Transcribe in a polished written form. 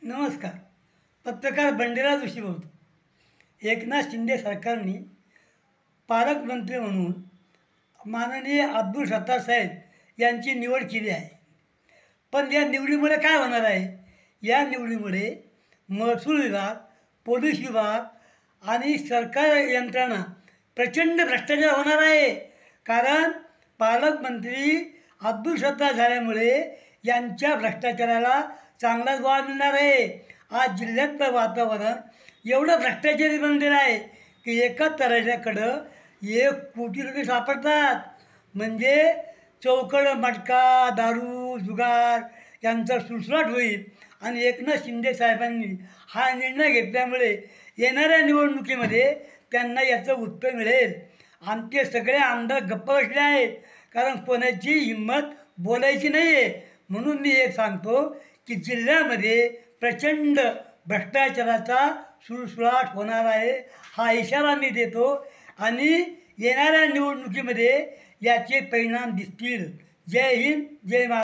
नमस्कार. पत्रकार बंडेरा जोशी बोलतो. एकनाथ शिंदे सरकारने पालकमंत्री म्हणून माननीय अब्दुल सत्तार साहेब यांची निवड केली आहे. पण या निवडीमुळे काय होणार आहे? या निवडीमुळे महसूल विभाग, पोलीस विभाग आणि सरकार यंत्रणा प्रचंड भ्रष्टाचार होणार आहे. कारण पालकमंत्री अब्दुल सत्तार झाल्यामुळे यांच्या भ्रष्टाचाराला चांगलाच वाव मिळणार आहे. आज जिल्ह्यातलं वातावरण एवढं भ्रष्टाचारी बनलेलं आहे की एका तराज्याकडं 1 कोटी रुपये सापडतात. म्हणजे चौकड मटका, दारू, जुगार यांचा सुळसुळाट होईल. आणि एकनाथ शिंदे साहेबांनी हा निर्णय घेतल्यामुळे येणाऱ्या निवडणुकीमध्ये त्यांना याचं उत्तर मिळेल. आणि ते सगळे आमदार गप्प बसले आहेत, कारण कोणाची हिंमत बोलायची नाही आहे. म्हणून मी एक सांगतो की जिल्ह्यामध्ये प्रचंड भ्रष्टाचाराचा सुळसुळाट होणार आहे, हा इशारा मी देतो. आणि येणाऱ्या निवडणुकीमध्ये याचे परिणाम दिसतील. जय हिंद, जय महाराष्ट्र.